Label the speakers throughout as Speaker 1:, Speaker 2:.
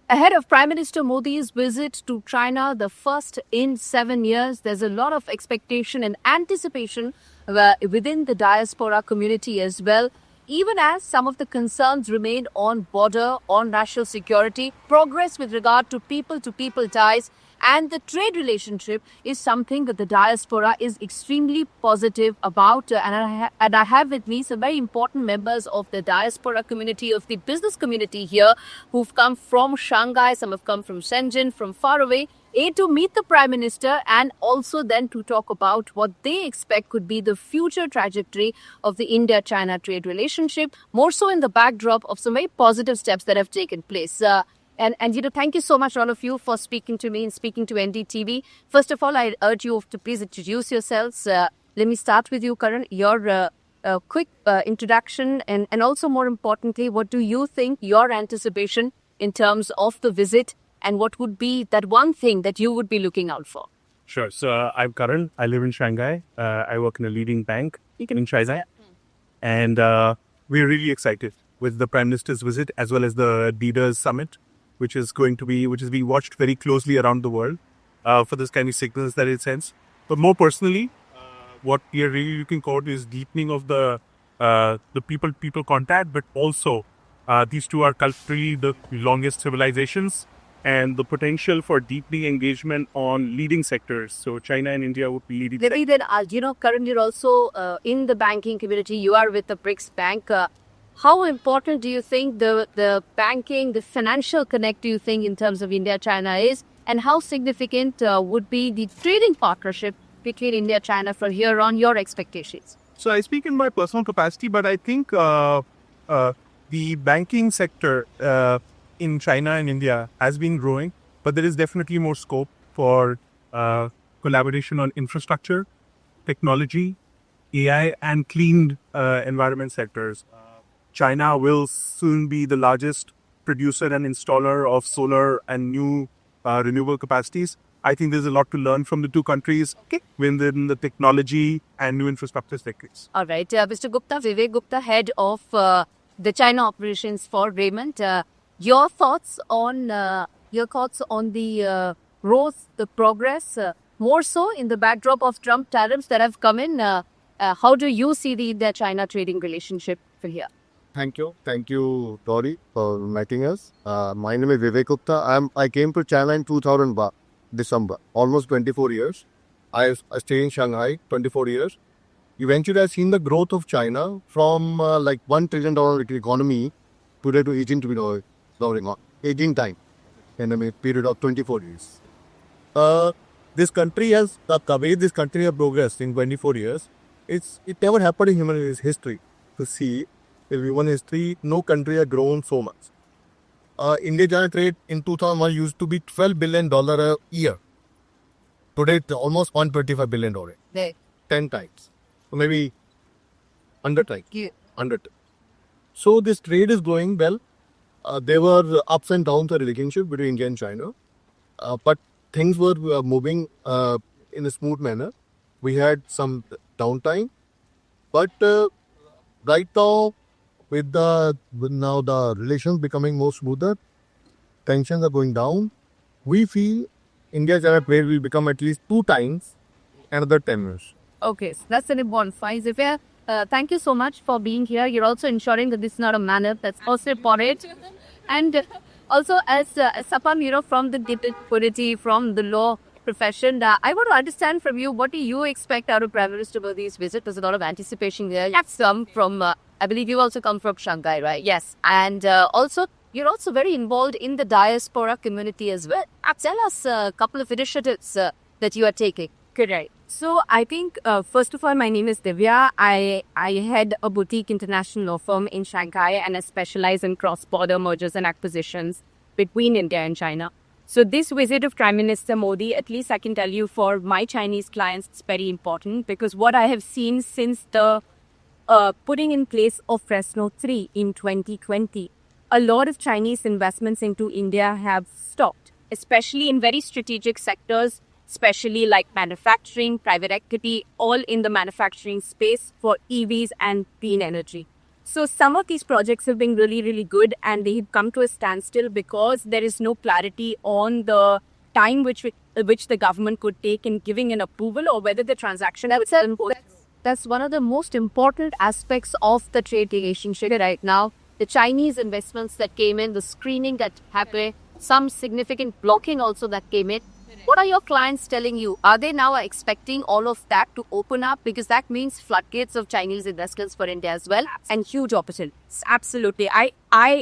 Speaker 1: Ahead of Prime Minister Modi's visit to China, the first in 7 years, there's a lot of expectation and anticipation within the diaspora community as well. Even as some of the concerns remain on border, on national security, progress with regard to people ties, and the trade relationship is something that the diaspora is extremely positive about. And I have with me some very important members of the diaspora community, of the business community here, who've come from Shanghai, some have come from Shenzhen, from far away, to meet the Prime Minister and also then to talk about what they expect could be the future trajectory of the India-China trade relationship, more so in the backdrop of some very positive steps that have taken place. Thank you so much, all of you, for speaking to me and speaking to NDTV. First of all, I urge you to please introduce yourselves. Let me start with you, Karan. Your quick introduction and also, more importantly, what do you think your anticipation in terms of the visit and what would be that one thing that you would be looking out for?
Speaker 2: Sure. So I'm Karan. I live in Shanghai. I work in a leading bank in Shanghai. And we're really excited with the Prime Minister's visit as well as the Leaders Summit, which is being watched very closely around the world for this kind of signals that it sends. But more personally, what we are really looking forward to is deepening of the people contact, but also these two are culturally the longest civilizations, and the potential for deeply engagement on leading sectors. So China and India would be leading.
Speaker 1: Maybe then, Karan, you're also in the banking community. You are with the BRICS Bank. How important do you think the banking, the financial connect, do you think, in terms of India-China is? And how significant would be the trading partnership between India and China from here on, your expectations?
Speaker 2: So I speak in my personal capacity, but I think the banking sector in China and India has been growing, but there is definitely more scope for collaboration on infrastructure, technology, AI, and clean environment sectors. China will soon be the largest producer and installer of solar and new renewable capacities. I think there's a lot to learn from the two countries within the technology and new infrastructure sectors.
Speaker 1: All right. Mr. Gupta, Vivek Gupta, head of the China operations for Raymond. Your thoughts on the growth, the progress, more so in the backdrop of Trump tariffs that have come in. How do you see the India-China trading relationship for here?
Speaker 3: Thank you, Tori, for inviting us. My name is Vivek Gupta. I came to China in 2000 December, almost 24 years. I stay in Shanghai 24 years. Eventually, I've seen the growth of China from like $1 trillion economy today to $18 trillion, 18 times in a period of 24 years. This country has, the way this country has progressed in 24 years, it never happened in human history. To see, in human history, no country has grown so much. India-China trade in 2001 used to be $12 billion a year. Today, it's almost $125 billion. 10 times. So maybe 100 times.
Speaker 1: Yeah.
Speaker 3: 100 times. So this trade is going well. There were ups and downs in the relationship between India and China. But things were moving in a smooth manner. We had some downtime. But right now, with the relations becoming more smoother, tensions are going down. We feel India-China trade will become at least 2 times another 10 years.
Speaker 1: Okay, so that's an important point. Zivya, thank you so much for being here. You're also ensuring that this is not a manner that's also important. And also, as Sapam, from the community, from the law profession, I want to understand from you, what do you expect out of Prime Minister Modi's visit? There's a lot of anticipation there. You have some from, I believe you also come from Shanghai, right? Yes. And also, you're also very involved in the diaspora community as well. Tell us a couple of initiatives that you are taking.
Speaker 4: Correct. So I think, first of all, my name is Divya. I head a boutique international law firm in Shanghai, and I specialize in cross-border mergers and acquisitions between India and China. So this visit of Prime Minister Modi, at least I can tell you, for my Chinese clients, it's very important, because what I have seen since the putting in place of Fresno 3 in 2020, a lot of Chinese investments into India have stopped, especially in very strategic sectors, especially like manufacturing, private equity, all in the manufacturing space for EVs and clean energy. So some of these projects have been really, really good, and they have come to a standstill because there is no clarity on the time which the government could take in giving an approval, or whether the transaction
Speaker 1: That's one of the most important aspects of the trade relationship right now. The Chinese investments that came in, the screening that happened, some significant blocking also that came in. What are your clients telling you? Are they now expecting all of that to open up? Because that means floodgates of Chinese investments for India as well, and huge opportunities.
Speaker 4: Absolutely.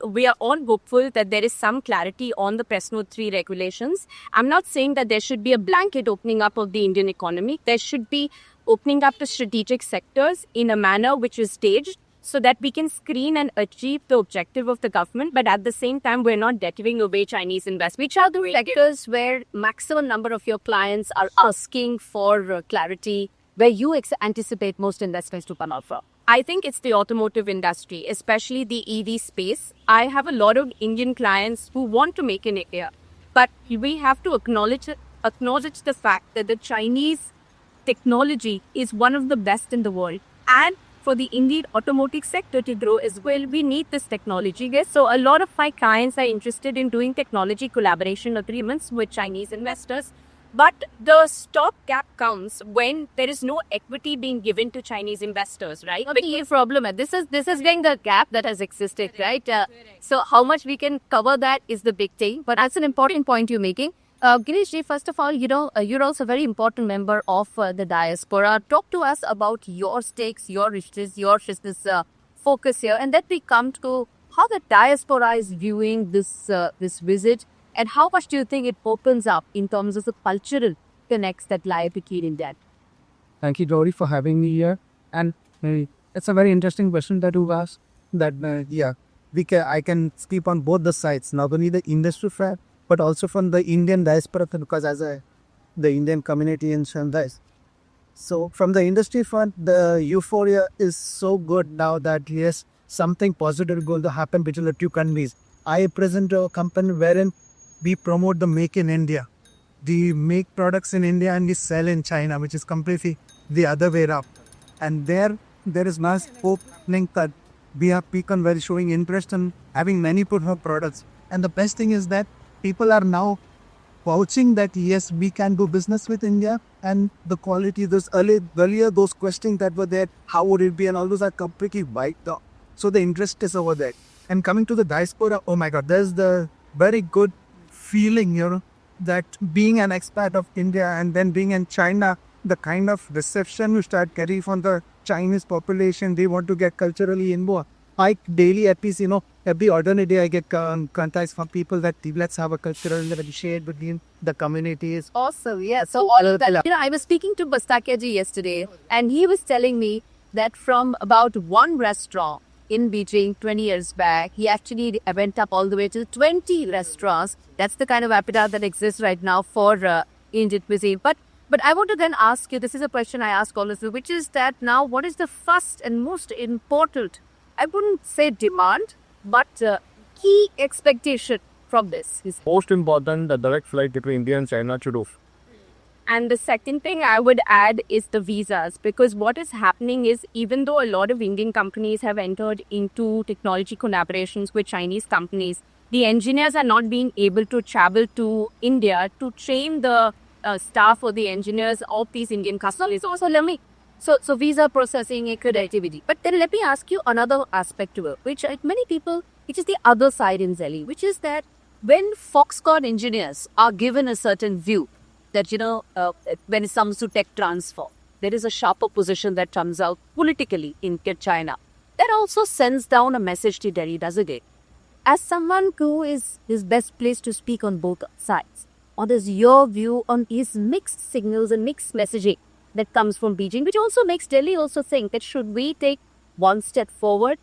Speaker 4: We are all hopeful that there is some clarity on the Press Note 3 regulations. I'm not saying that there should be a blanket opening up of the Indian economy. There should be opening up to strategic sectors in a manner which is staged, so that we can screen and achieve the objective of the government, but at the same time, we're not deterring away Chinese investment.
Speaker 1: Which are the sectors where maximum number of your clients are asking for clarity, where you anticipate most investments to come out from?
Speaker 4: I think it's the automotive industry, especially the EV space. I have a lot of Indian clients who want to make in India, but we have to acknowledge the fact that the Chinese technology is one of the best in the world, and for the Indian automotive sector to grow as well, we need this technology. Yes, so a lot of my clients are interested in doing technology collaboration agreements with Chinese investors. But the stopgap comes when there is no equity being given to Chinese investors, right?
Speaker 1: No, the problem. This is getting the gap that has existed, right? So how much we can cover that is the big thing. But that's an important point you're making. Girish ji, first of all, you're also a very important member of the diaspora. Talk to us about your stakes, your wishes, your business focus here, and then we come to how the diaspora is viewing this visit, and how much do you think it opens up in terms of the cultural connects that lie between that?
Speaker 5: Thank you, Dory, for having me here. And it's a very interesting question that you asked. That I can speak on both the sides, not only the industry front, but also from the Indian diaspora, because the Indian community in Shanghai. So from the industry front, the euphoria is so good now that yes, something positive is going to happen between the two countries. I present a company wherein we promote the make in India. We make products in India and we sell in China, which is completely the other way around. And there is mass opening that we have people very showing interest in having many products. And the best thing is that people are now vouching that yes, we can do business with India, and the quality. Earlier those questions that were there, how would it be, and all those are completely wiped out. So the interest is over there. And coming to the diaspora, oh my God, there's the very good feeling, that being an expat of India and then being in China, the kind of reception you start getting from the Chinese population, they want to get culturally involved. I daily, at least, every ordinary day I get contacts from people that let's have a cultural share between the communities.
Speaker 1: Awesome, yeah. So all of that. I was speaking to Bastakia ji yesterday, and he was telling me that from about one restaurant in Beijing 20 years back, he actually went up all the way to 20 restaurants. That's the kind of appetite that exists right now for Indian cuisine. But I want to then ask you, this is a question I ask all of you, which is that now what is the first and most important, I wouldn't say demand, but key expectation from this?
Speaker 3: Most important, the direct flight between India and China should off.
Speaker 4: And the second thing I would add is the visas, because what is happening is, even though a lot of Indian companies have entered into technology collaborations with Chinese companies, the engineers are not being able to travel to India to train the staff or the engineers of these Indian customers.
Speaker 1: So visa processing a connectivity. But then let me ask you another aspect to it, which many people, which is the other side in Delhi, which is that when Foxconn engineers are given a certain view that, when it comes to tech transfer, there is a sharper position that comes out politically in China. That also sends down a message to Delhi, doesn't it? As someone who is best placed to speak on both sides, what is your view on these mixed signals and mixed messaging that comes from Beijing, which also makes Delhi also think that should we take one step forward,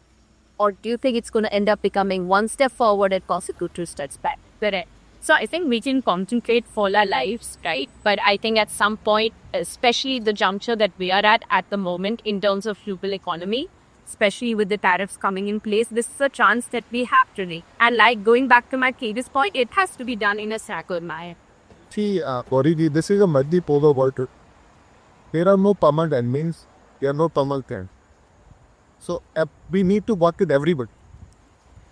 Speaker 1: or do you think it's going to end up becoming one step forward and possibly two steps back?
Speaker 4: Correct. So I think we can concentrate for our lives, right? But I think at some point, especially the juncture that we are at the moment in terms of global economy, especially with the tariffs coming in place, this is a chance that we have today. And like going back to my previous point, it has to be done in a circle manner.
Speaker 3: See, Gauri, this is a multipolar world. There are no permanent enemies. There are no permanent friends. So we need to work with everybody.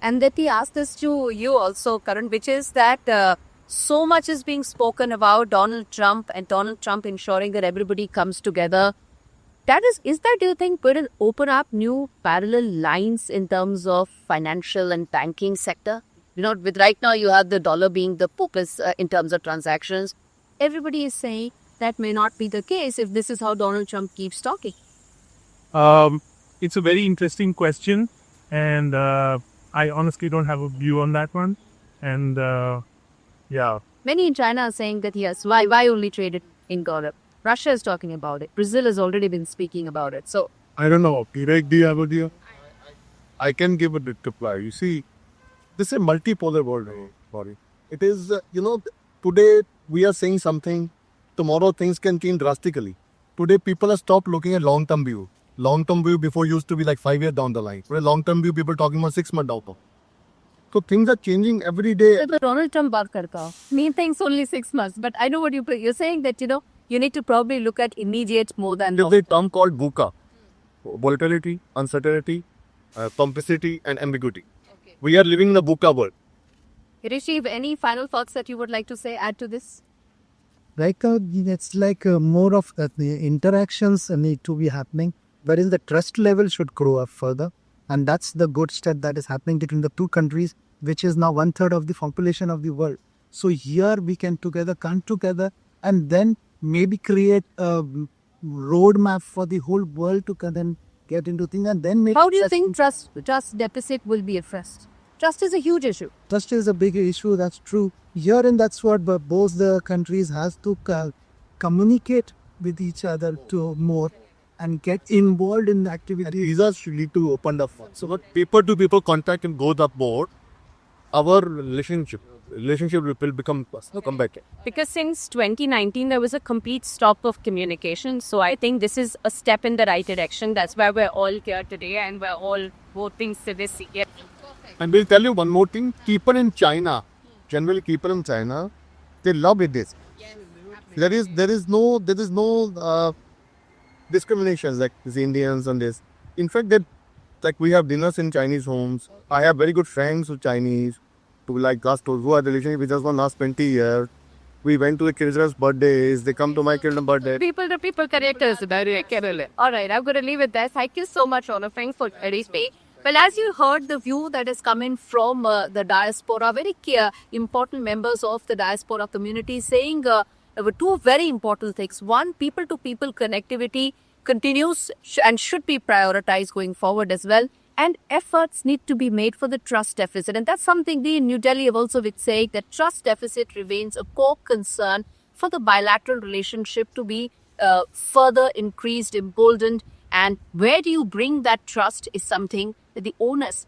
Speaker 1: And let me ask this to you also, Karan, which is that so much is being spoken about Donald Trump and Donald Trump ensuring that everybody comes together. Is that, do you think, will open up new parallel lines in terms of financial and banking sector? You know, with right now you have the dollar being the focus in terms of transactions. Everybody is saying that may not be the case if this is how Donald Trump keeps talking.
Speaker 2: It's a very interesting question, and I honestly don't have a view on that one. And yeah,
Speaker 1: Many in China are saying that yes, why only trade it in dollar? Russia is talking about it. Brazil has already been speaking about it. So
Speaker 3: I don't know. Vivek, do you have a deal? I can give a reply. You see, this is a multipolar world, Gauri. It is, today we are saying something, tomorrow things can change drastically. Today people have stopped looking at long-term view. Long-term view before used to be like 5 years down the line. Today long-term view people talking about 6 months down. So things are changing every day.
Speaker 1: but Donald Trump baat karta ho. Me thinks only 6 months. But I know what you're saying that, you need to probably look at immediate more than
Speaker 3: There's a term called VUCA. Volatility, uncertainty, complexity and ambiguity. We are living in the VUCA world.
Speaker 1: Rishi, any final thoughts that you would like to say, add to this?
Speaker 5: It's like more of the interactions need to be happening, wherein the trust level should grow up further. And that's the good step that is happening between the two countries, which is now 1/3 of the population of the world. So here we can come together and then maybe create a roadmap for the whole world to then get into things, and then maybe
Speaker 1: How do you think trust deficit will be addressed? Trust is a huge issue.
Speaker 5: trust is a big issue. That's true. Here and that's what both the countries has to communicate with each other to more and get involved in the activity.
Speaker 3: Visas should need to open up. So what paper to people contact can go up more. Our relationship will become come back.
Speaker 4: Because since 2019, there was a complete stop of communication. So I think this is a step in the right direction. That's why we're all here today and we're all voting for this year.
Speaker 3: And we'll tell you one more thing. People in China, generally people in China, they love it this. There is no discriminations like these Indians and this. In fact, we have dinners in Chinese homes. I have very good friends who are Chinese, who are relationship with us for last 20 years. We went to the children's birthdays. They come to my children's birthday.
Speaker 1: People to people connectors. All right, I'm going to leave it there. Thank you so much, Honor for Rishi. Well, as you heard, the view that is coming from the diaspora, very important members of the diaspora community saying there were two very important things. One, people-to-people connectivity continues and should be prioritized going forward as well. And efforts need to be made for the trust deficit. And that's something we in New Delhi have also been saying, that trust deficit remains a core concern for the bilateral relationship to be further increased, emboldened. And where do you bring that trust is something that the owners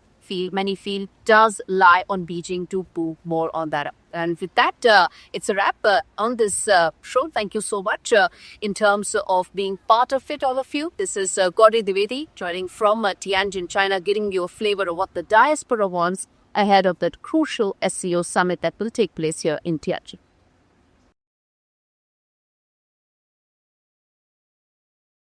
Speaker 1: many feel does lie on Beijing to move more on that. And with that, it's a wrap on this show. Thank you so much in terms of being part of it, all of you. This is Gauri Dwivedi joining from Tianjin, China, giving you a flavor of what the diaspora wants ahead of that crucial SCO summit that will take place here in Tianjin.